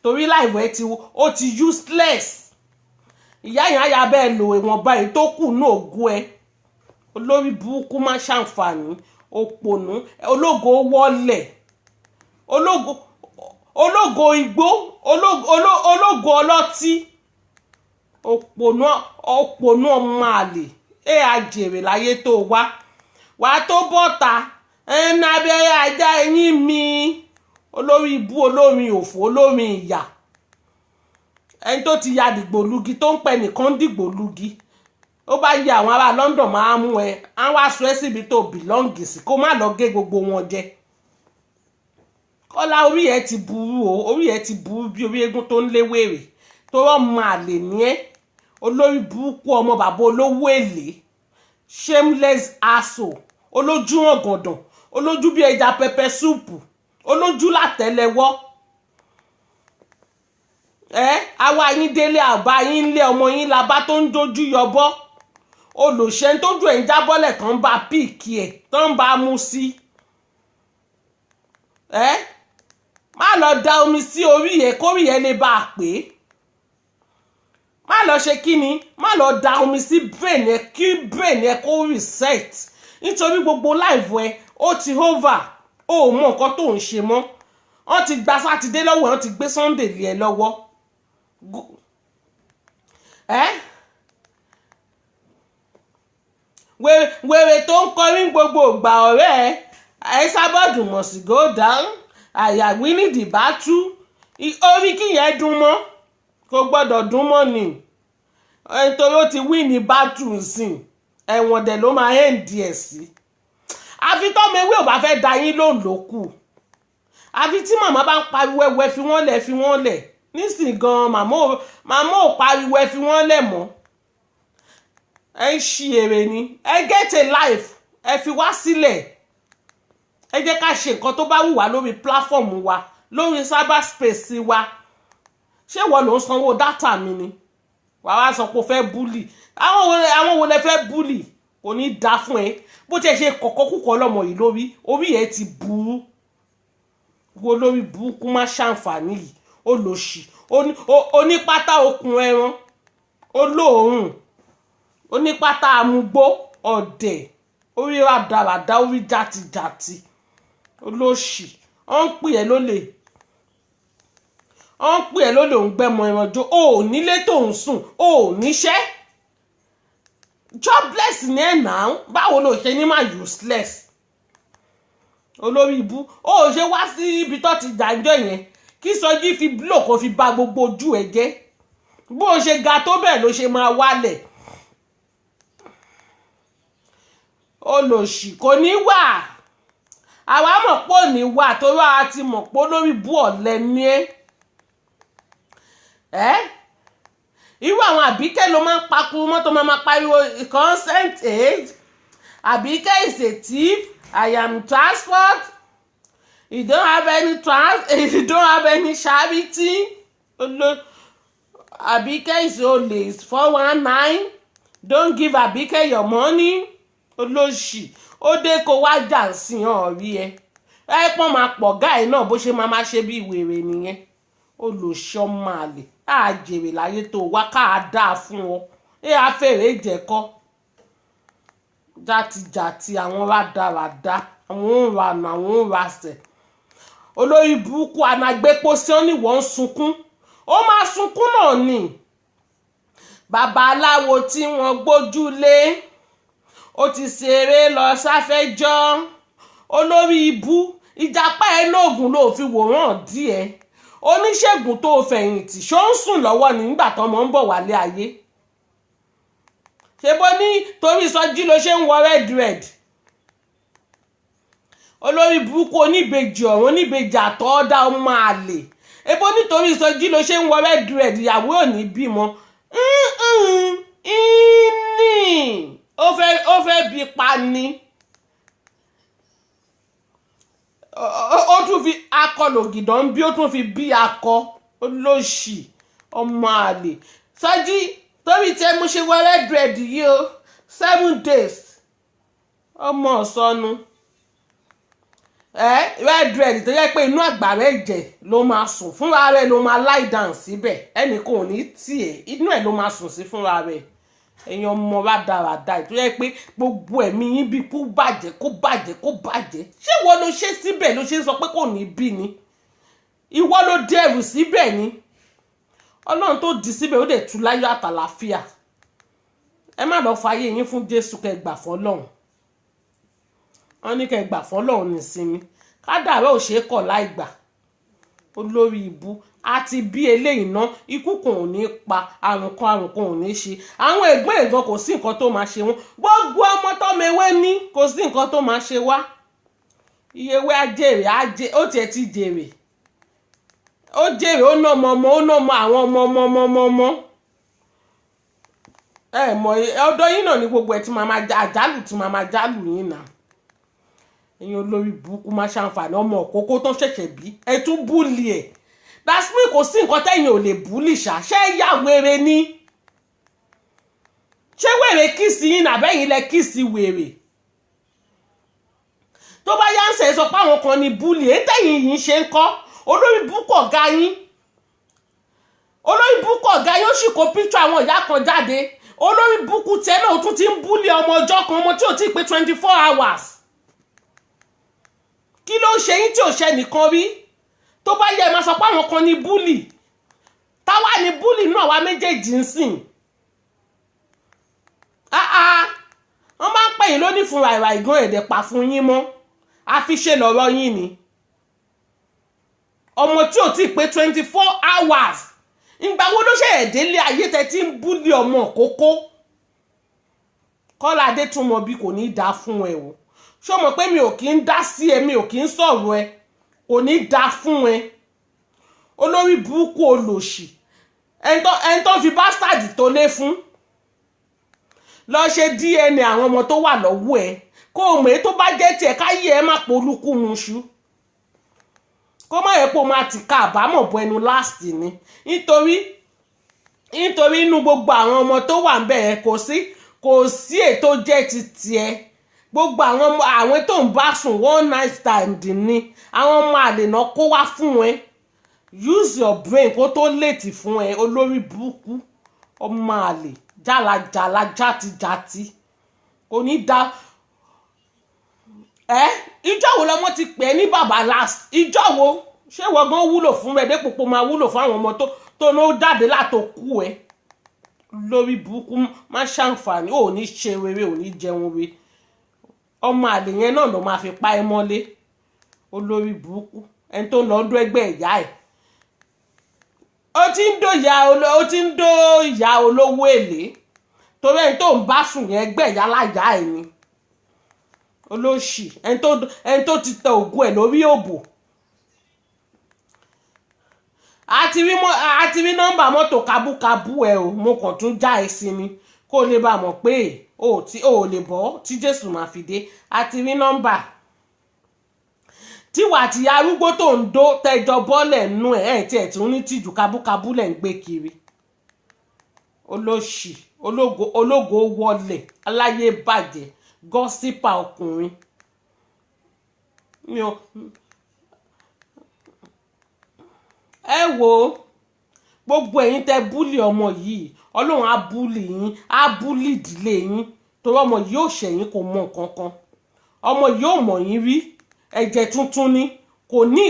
Torí láìwẹ̀ ó ti useless. Ìyá yẹn á ya bẹ́ẹ̀ lo ìwọ̀nba èyí tó kù ní ògùn ẹ. Olórí burúkú má ṣàǹfààní, òpònú, ológo wọlẹ̀, ológo igbó, ológo ọlọ́tí, òpònú ọmọ àlè. Àjèrè láyé tó wá tó bọ́ta ẹni abẹ́rẹ́ ajá ẹ̀yìn mi. Olórí ibú, olórin òfò, olórin ìyà. Ẹni tó ti ya dìgbòlugi tó ń pẹ nìkan dìgbòlugi. Ó bá yẹ àwọn ará London máa mú ẹ, á wá sọ ẹ́ síbi tó bìlọ́ǹgì sí kó má lọ gé gbogbo wọn jẹ. Kọ́lá orí ẹ ti burú o, orí ẹ ti burú bí orí eégún tó ń lé wèrè. Tó rọ́ máa lè ní ẹ́. Olórí burúkú ọmọ bàbá olówó èlé. Shameless asshole. Olójú ọ̀gàndàn. Olójú bí ẹja pẹpẹ súùpù. Olójú látẹ́lẹwọ́. Àwa yín délé àbá yín lé ọmọ yín labá tó ń dojú yọbọ́. Olùṣẹ́ tójú ẹ̀ ń jábọ́lẹ̀ kan bá píìkì ẹ̀ tán bá mú sí. Má lọ da omi sí orí ẹ̀ kórí ẹ̀ lè bá a pè é. Má lọ ṣe kíni? Má lọ da omi sí brain ẹ̀ kí brain ẹ̀ kó reset. Nítorí gbogbo life ẹ̀ ó ti over. Ó mọ nǹkan tó ń ṣe mọ́. Wọ́n ti gba Sátidé lọ́wọ́ ẹ̀, wọ́n ti gbé Sunday lé ẹ lọ́wọ́. Wèrè tó ń kọrin gbogbo ìgbà ọ̀rẹ́ ẹ sábọ́ọ̀dù must go down. Àyà Winnie the Battle. Orí kíyẹn dún mọ́. Kò gbọ́dọ̀ dún mọ́ ni. Nítorí ó ti win ní battle sìn. Ẹ̀wọ̀n dẹ̀ ló máa end ẹ̀ sí. Àfi tọ́mọ ewé ò bá fẹ́ da yín lóhùn ló kù. Àfi tí màmá bá ń pariwo ẹwẹ́ fi wọ́n lẹ̀. Nísìnyí gan màmá ò pariwo ẹ fi wọ́n lẹ̀ mọ́. Ẹ ń ṣi èrè ni. Ẹ get a life. Ẹ fi wá sílẹ̀. Ẹ jẹ́ ká ṣe nǹkan tó bá wù wá lórí platform wa, lórí cyberspace wa. Ṣé wọ́n ló ń sanwó dátà mi ni? Wàá wá sọ pé o fẹ́ búlì. Àwọn wo lẹ fẹ́ búlì? Kò ní dá fún ẹ. Bó tiẹ̀ ṣe kọ̀kọ́ kúkọ lọ́mọ yìí lórí, orí ẹ ti burú. wo lórí burúkú má ṣàǹfààní yìí olòṣì onípátá okùn ẹran olóòórùn onípátá amúgbó ọ̀dẹ̀ orí rádaràdá orí játijàti olóṣì ó ń pè ẹ́ lólè òun gbẹ́mọ ẹran jó o ò nílé tó ń sùn o ò níṣẹ́ jobless ní ẹ̀ náà báwo ló ṣe ní máa useless olórí ibú ó ṣe wá sí ibi tó ti jàǹjọ yẹn kí Sọjí fi búlò kó fi ba gbogbo ojú ẹ jẹ́ bó o ṣe ga tó bẹ́ẹ̀ ló ṣe máa wálẹ̀ olòṣì kò ní wà àwa mọ̀ pé ò ní wà torí àwa ti mọ̀ pé olórí ibú ọ̀lẹ ni ẹ́ irú àwọn Àbíkẹ́ ló máa ń pakuru mọ́tò máa pariwo consent aid Àbíkẹ́ is a thief I am transport you don't have any charity Àbíkẹ́ is only 419 don't give Àbíkẹ́ your money olóṣì ó dé kó wá jà sí ọ̀rí ẹ pọ́n máa pọ̀ gáì náà bó ṣe máa ṣe bí wèrè nìyẹn olóṣọ́ máa lè á jèrè láyé tó wá káà dáa fún ọ afẹ́rẹ́ ìjẹ́kọ́ játijàti àwọn rádaràda àwọn òǹranà àwọn òǹrasẹ̀ olórí burúkú anagbépo sí ọ́ níwọ̀n ń sunkún ó máa sunkún náà ni babaláwo tí wọ́n gbójúlé ó ti ṣeré lọ sáfẹ́jọ́ olórí ibú ìjàpá ẹ lóògùn ló fi wòran díẹ̀ oníṣègùn tó fẹ̀yìntì ṣó ń sùn lọ́wọ́ nígbà tọ́mọ ń bọ̀ wálé ayé ṣe bó ní torí Sọjí ló ṣe ń wọ red olórí burúkú oníbejì ọ̀run oníbejì àtọ́ọ́dá ọmọ àlè ebo nítorí Sọjí ló ṣe ń wọ red ìyàwó ò ní bímọ ó fẹ́ bí pa ni ó tún fi akọ lògìdán bí ó tún fi bí akọ olóṣì ọmọ àlè Sọjí torí tí mo ṣe wọ red yìí o 7 days ọmọ ọ̀sọ́nu red tó yẹ pé inú àgbàrá ẹ̀jẹ̀ ló máa sùn fúnra rẹ̀ ló máa lie down síbẹ̀ ẹnìkan ò ní tiẹ̀ inú ẹ̀ ló máa sùn sí fúnra rẹ̀ ẹ̀yin ọmọ rádaràda tó yẹ pé gbogbo ẹ̀mí yín bí kó bàjẹ́ ṣé ìwọ ló ṣe síbẹ̀ ló ṣe ń sọ pé kò ní bí ni ìwọ ló dẹrù síbẹ̀ ni Ọlọ́run tó dì síbẹ̀ ó dẹ̀ tú láyọ̀ àtàlàfíà ẹ má lọ fààyè yín fún Jésù kẹgbà fọlọ́run wọn ní kẹgbà fọlọ́run nísinmi kádàrá ò ṣeé kọ̀ láì gbà olórí ibú àti bí eléyìí ná ikú kan ò ní pa àrùn kan ò ní ṣe àwọn ẹ̀gbọ́n ẹ̀gbọ́n kò sí nǹkan tó máa ṣe wọn gbogbo ọmọ tọ́mọ ewé ní kò sí nǹkan tó máa ṣe wá iyewé ajèrè ó tiẹ̀ ti jèrè ó jèrè ó nà ọmọ àwọn ọmọ ẹ mọ ọ̀dọ̀ yín náà ní gbogbo ẹ tí máa àjálù tí máa jálù yín náà ẹ̀yin olórí burúkú má ṣàǹfààní ọmọ òkókó tó ṣẹ̀ṣẹ̀ bí ẹ tún búlì ẹ̀ dasmin kò sí nǹkan tẹ́yìn ò lè búlì ṣe yá wèrè ni ṣé wèrè kìsì yín nàbẹ́yìn lẹ kìsì wèrè tó bá yá ń sẹ̀ sọ pé àwọn kan ní búlì ẹ̀ tẹ́yìn yìí ṣe ń kọ́ olórí burúkú ọ̀gá yín ó sì kó píṣọ àwọn ìyá kan jáde olórí burúkú tẹ́ náà ó tún ti ń búlì ọmọ ọjọ́ kan ọmọ tí ò tí ì pé 24 hours kí ló ń ṣe yín tí ò ṣe nìkan rí tó bá yẹ máa sọ pé àwọn kan ní búlì táwa ní búlì náà wá méjèèjì ń sìn wọ́n máa ń pè yín lónìí fún ràìrà ìgàn ẹ̀dẹ̀ pa fún yín mọ́ àfiṣe lọ́rọ̀ yín ni ọmọ tí ò tí ì pé 24 hours ìgbà wo ló ṣe ẹ̀dẹ́lé ayé tẹ́ tí ń búlì ọmọ kókó Kọ́lá Adétúnmọ̀ bí kò ní í dá fún ẹ o ṣé o mọ̀ pé mi ò kí ń dá sí ẹ mi ò kí ń sọ̀rọ̀ ẹ kò ní í dá fún ẹ olórí burúkú olòṣì ẹni tó fi bastard tó lé fún lọ ṣe DNA àwọn ọmọ tó wà lọ́wọ́ ẹ kó o mọ̀ èyí tó bá jẹ́ tiẹ̀ káyé ẹ má polúkú muṣu kó má yẹ kó o máa ti ká àbámọ̀ bọ ẹnu last ni nítorí inú gbogbo àwọn ọmọ tó wà ń bẹ̀ yẹn kò sí ètò jẹ́ ti tiẹ̀ gbogbo àwọn tó ń bá sùn one night stand ni àwọn ọmọ àlè náà kó wá fún ẹ use your brain kó tó léètì fún ẹ olórí burúkú ọmọ àlè jálajàla játijàti kò ní da ìjọ wo lọmọ ti pè é ní bàbá last ìjọ wo ṣé wọ́n gan wúlò fún rẹ̀ dépò pò máa wúlò fún àwọn ọmọ tó ló jáde látòkú ẹ lórí burúkú má ṣàǹfààní ò ní ṣe rere ò ní jẹun rere ọmọ àlè yẹn náà ló máa fi pa ẹ mọ́lé olórí burúkú ẹni tó ń lọ ọdún ẹgbẹ́ ìyá ẹ̀ ó ti ń dó ìyá olówó èlé torí ẹni tó ń bá sùn yẹn ẹgbẹ́ ìyá láyà ẹ̀ ni olóṣì ẹni tó ti tẹ ògùn ẹ̀ lórí òbò àti rí nọ́mbà mọ́tò kábúkábú ẹ o mo kàn tún já ẹ sí ni kó o lè bá mọ̀ pé o ò lè bọ́ tí Jésù máa fi dé àti rí nọ́mbà tíwà àti arúgbó tó ń dó tẹjọ bọ́ọ̀lẹ̀ nú ẹ̀ tí ẹ̀ tún ní tìjú kábúkábú lẹ̀ ń gbé kiri olóṣì ológo wọlé aláyé bàjẹ́ gọ́sípà ọkùnrin ẹ wo gbogbo ẹ̀yin tẹ búlì ọmọ yìí ọlọ́run á búlì yín á búlì ìdílé yín torí ọmọ yìí ò ṣẹ̀yìn kò mọ nǹkan kan ọmọ yìí ò mọ̀ yín rí ẹ̀jẹ̀ tuntun ni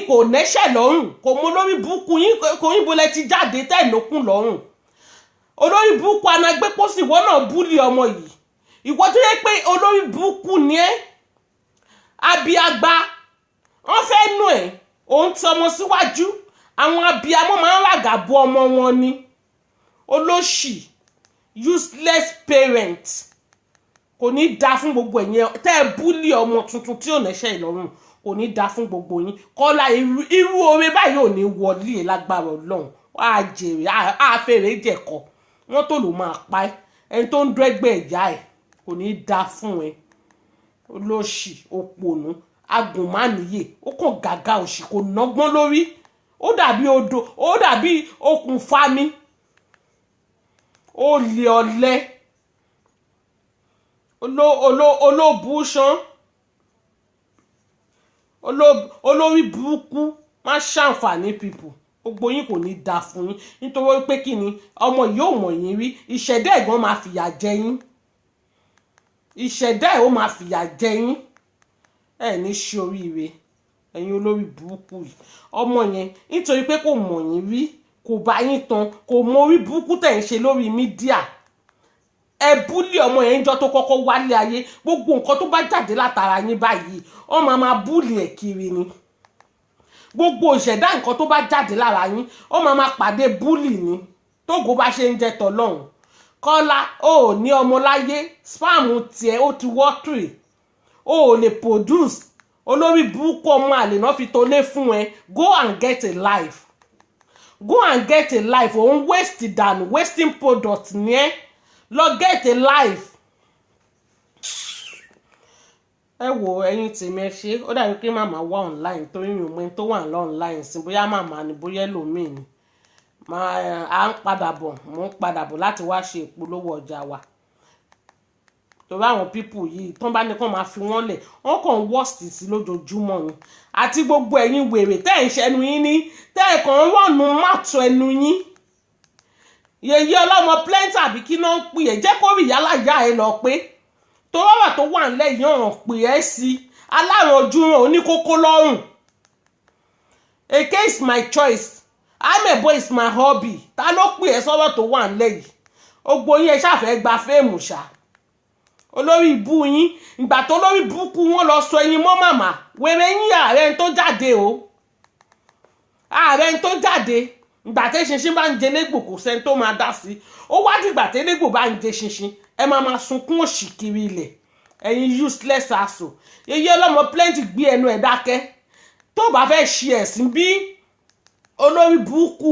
kò nẹ́ṣẹ̀ lọ́rùn kò mọ olórí burúkú yín kò yín bolẹ̀ ti jáde tẹ́ ìlókùn lọ́rùn olórí burúkú anagbépọ́sì ìwọ náà búlì ọmọ yìí ìwọ tó yẹ pé olórí burúkú ni ẹ́ abiagba wọ́n fẹ́ nù ẹ̀ òun ti ọmọ síwájú àwọn abiyamọ máa ń ràgàbọ ọmọ wọn ni olóṣì useless parent kò ní dá fún gbogbo ẹ̀yin tẹ́ ẹ búlì ọmọ tuntun tí ò nẹ́ṣẹ̀ ìlọ́rùn kò ní dá fún gbogbo yín kọ́lá irú oore báyìí ò ní wọlé lágbára ọlọ́run á jèrè á fèrè jẹ̀kọ́ wọ́n tó lò máa pa ẹ́ ẹni tó ń dẹ́gbẹ́ ìyá ẹ̀ kò ní dá fún ẹ olóṣì òpònú agùnmánìyè ó kàn gàgà òṣì kò nọ́gbọ́n lórí ó dàbí odò ó dàbí okùn fami ó lè ọ̀lẹ olóbùsàn olórí burúkú má ṣàǹfààní pipu gbogbo yín kò ní dáa fún yín nítorí pé kí ni ọmọ yìí ò mọ̀ yín rí ìṣẹ̀dá ẹ̀gbọ́n máa fìyà jẹ yín ìṣẹ̀dá ẹ̀ ó máa fìyà jẹ yín ẹ̀ ní ṣe oríire ẹ̀yin olórí burúkú yìí ọmọ yẹn nítorí pé kò mọ̀ yín rí kò bá yín tan kò mọ orí burúkú tẹ̀ ń ṣe lórí mídíà ẹ búlì ọmọ yẹn jọ tó kọ́kọ́ wálé ayé gbogbo nǹkan tó bá jáde látara yín báyìí wọ́n máa búlì ẹ̀ kiri ni gbogbo ìṣẹ̀dá nǹkan tó bá jáde lára yín wọ́n máa pàdé búlì ni tógo bá ṣe ń jẹ́ tọ́lọ́hún Kọ́lá o ò ní ọmọ láyé spam tiẹ̀ ó ti wọ́tìrì o ò lè produce olórí burúkú ọmọ àlè náà fi tó lé fún ẹ go and get a life go and get a life òun waste dànù wasting product ni ẹ lọ get a life. ẹ wo ẹ̀yin tèmi ẹ ṣe ó dàbí pé màmá wà online torí mi ò mọ ẹni tó wà online sí bóyá màmá ni bóyá ẹlòmíì ni à ń padà bọ̀ mò ń padà bọ̀ láti wá ṣe ìpolówó ọjà wa torí àwọn pípù yìí tán bá ní kàn máa fi wọ́n lẹ̀ wọ́n kàn worst sí lójoojúmọ́ ni àti gbogbo ẹ̀yin wèrè tẹ́ ẹ̀ ń ṣẹnu yín ní tẹ́ ẹ̀ kàn ń rọ̀nù mọ́tò ẹnu yín yèyé ọlọ́mọ plenty àbí kí náà ń pè ẹ́ jẹ́ kó rí yálà ìyá ẹ lọ pé tó rọ̀rọ̀ tó wà ńlẹ̀ yìí hàn pè ẹ́ sí alárùn ojú ràn oníkókó lọ́rùn èké is my choice amebo is my hobby ta ló pè ẹ́ sọ́rọ̀ tó wà ńlẹ̀ yìí gbogbo yín ẹ ṣàfẹ́ gba fíìmù ṣá olórí ibú yín ìgbà tó lórí burúkú wọn lọ sọ ẹyin mọ́ màmá wèrè yín ààrẹ tó jáde o ààrẹ tó jáde ìgbà tí ṣinṣin bá ń jẹ légbò kò sẹ́ni tó máa dá sí ó wá dìgbà tí légbò bá ń jẹ ṣinṣin ẹ máa sunkún òṣì kiri ilẹ̀ ẹ̀yin useless aso yeye ọlọ́mọ plenty gbé ẹnu ẹ̀ dákẹ́ tó bá fẹ́ ṣe ẹ̀sìn bí olórí burúkú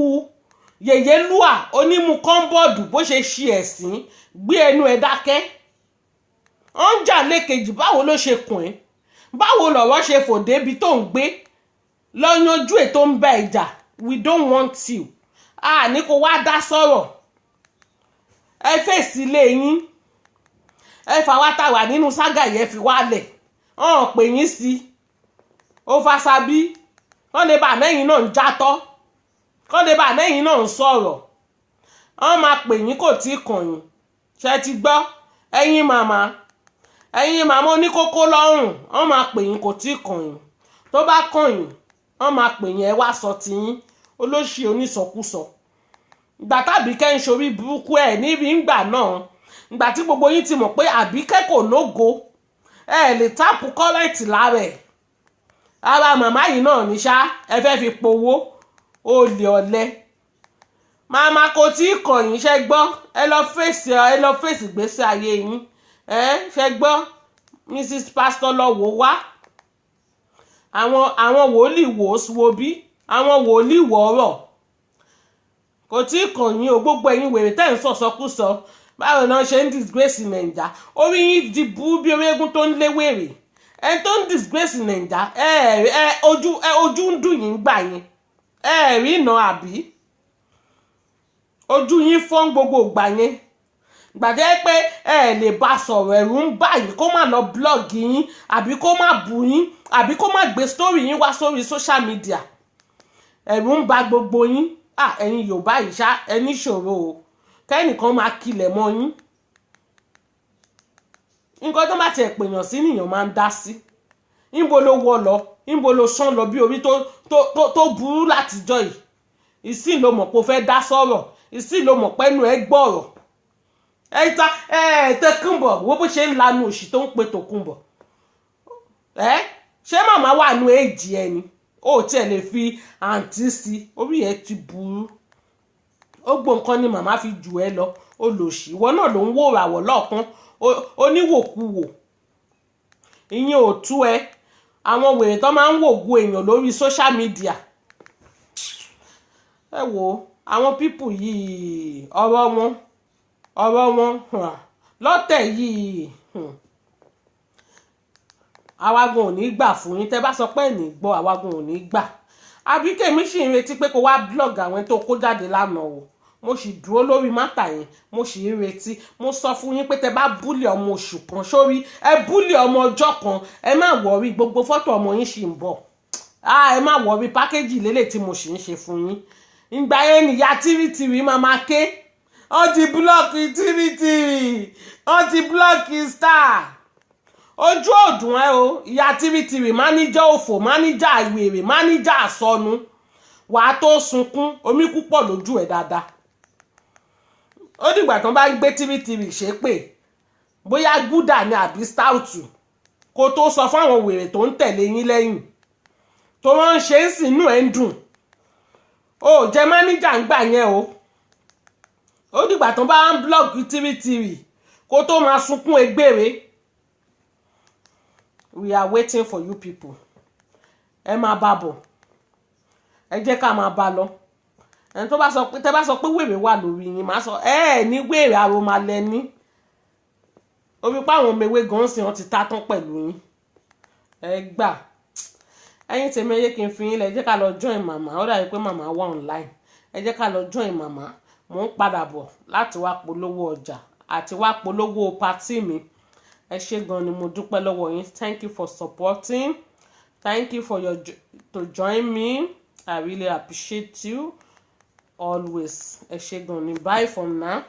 yèyé lúà onímù kọ́ńbọ̀dù bó ṣe ṣe ẹ̀sìn gbé ẹnu ẹ̀ dákẹ́ ó ń jà lékejì báwo ló ṣe kùn ẹ́ báwo lọ̀rọ̀ ṣe fò débi tó ń gbé lọ yanjú ẹ̀ tó ń bá ìjà we don't want you ní kó wá dá sọ̀rọ̀ ẹ fèsì ilé yín ẹ fà wá tàwà nínú ságà yẹn fi wálẹ̀ ọ̀hún pè yín sí ó fàṣàbí kọ́ lè bà lẹ́yìn náà ń játọ́ kọ́ lè bà lẹ́yìn náà ń sọ̀rọ̀ wọ́n máa pè yín kò tí ì kàn yín ṣe ti gbọ́ ẹ̀yin màmá oníkókó lọ́rùn wọ́n máa pè yín kò tí ì kàn yín tó bá kàn yín wọ́n máa pè yín ẹ wá sọ ti yín olóṣì onísọkúsọ ìgbà tàbíkẹ́ ń ṣorí burúkú ẹ̀ níbi ńgbà náà ìgbà tí gbogbo yín ti mọ̀ pé Àbíkẹ́ kò lógo ẹ lè táàpù kọ́rẹ́ǹtì lára ẹ̀ ara màmá yìí náà ní ṣá ẹ fẹ́ fi powó olè ọ̀lẹ màmá kò tí ì kàn yín ṣe gbọ́ ẹ lọ fèsì gbèsè ayé yín ṣe gbọ́ Mrs. Pastor lọ wò wá àwọn wòlíì wò ó wo bí àwọn wòlíì wò ọ̀rọ̀ kò tí ì kàn yín o gbogbo ẹ̀yin wèrè tẹ́ ń sọ̀sọ́kúsọ báwo náà ṣe ń disgrace nàìjà orí yín di burú bí orígun tó ń lé wèrè ẹ tó ń disgrace nàìjà ojú ń dùn yín gbà yín ẹ rí iná àbí ojú yín fọ́n gbogbo ìgbà yẹn gbàdé pé ẹ lè bá sọ̀rọ̀ ẹ̀rù ń bà yín kó má lọ blọ́ọ̀gì yín àbí kó má bù yín àbí kó má gbé sítórì yín wá sórí social media ẹ̀rù ń bà gbogbo yín ẹ̀yin Yorùbá yìí ṣá ẹni ṣòro o kẹ́nìkan máa kilẹ̀ mọ́ yín nǹkan tó bá tiẹ̀ pèèyàn sí nìyàn máa ń dá sí níbo ló wọ lọ níbo ló sán lọ bí orí tó burú látijọ́ yìí ìsìn ló mọ̀ pé ó fẹ́ dá sọ̀rọ̀ ìsìn ló mọ̀ pẹ́nu ẹ gbọ́rọ̀ Tòkunbọ̀ wo bó ṣe ń lanu òṣì tó ń pe Tòkunbọ̀ ṣé màmá wà nù èjì ẹni ó tiẹ̀ lè fi àǹtí sí orí ẹ ti burú ó gbọ́ nǹkan ni màmá fi jù ẹ lọ ó lò sí ìwọ náà ló ń wò ràwọ̀ lọ́ọ̀kan oníwòkuwò ìyẹn ò tú ẹ àwọn wèrè tó máa ń wògo èèyàn lórí social media ẹ wo àwọn pípù yìí ọ̀rọ̀ wọn lọ́tẹ̀ yìí àwagun ò ní gbà fún yín tẹ́ bá sọ pé ní gbọ́ àwagun ò ní gbà Àbíkẹ́ mi sì ń retí pé kó wá blog àwọn tó kó jáde lánàá o mo sì dúró lórí mátà yẹn mo sì ń retí mo sọ fún yín pé tẹ́ bá búlì ọmọ oṣù kan sórí ẹ búlì ọmọ ọjọ́ kan ẹ má wọrí gbogbo fọ́tò ọmọ yín sì ń bọ̀ ẹ má wọrí pákéjì lélẹ̀ tí mo sì ń ṣe fún yín ìgbà yẹn nìyá tìrìtìrì máa ké wọ́n ti búlọ́ọ̀kì tìrìtìrì wọ́n ti búlọ́ọ̀kì star ojú òdùn ẹ o ìyá tìrìtìrì máníjà òfò máníjà ìwèrè máníjà àsọnù wàá tó sunkún omi púpọ̀ lójú ẹ̀ dáadáa ó dìgbà tán bá ń gbé tìrìtìrì ṣépè bóyá gúdà ni àbí stáùtù kó tó sọ fáwọn wèrè tó ń tẹ̀lé yín lẹ́yìn tó wọ́n ń ṣe é sínú ẹ̀ ń dùn ó jẹ́ máníjà ń gbà yẹn o ó dìgbà tán bá ń blọ́ọ̀gì tìrìtìrì kó tó máa sunkún egbére. We are waiting for you people. Ẹ máa bá bọ̀. Ẹ jẹ́ ká máa bá lọ. Ẹni tó bá sọ pé tẹ́ bá sọ pé wèrè wà lórí yín máa sọ ní wèrè àròmalẹ̀ ní. Orí pa àwọn ọmọ ewé gan sí wọn ti ta tán pẹ̀lú yín. Ẹ gbà. Ẹ̀yin tèmi ẹ jẹ́ kí n fi yín lẹ̀ ẹ jẹ́ ká lọ join màmá. Ó dàbí pé màmá wà online. Ẹ jẹ́ ká lọ join màmá. Mò ń padà bọ̀ láti wá polówó ọjà àti wá polówó patí mi. Ẹ ṣé gan ni mo dúpẹ́ lọ́wọ́ yín. Thank you for supporting. Thank you for to join me. I really appreciate you always. Ẹ ṣé gan ni. Bye for now.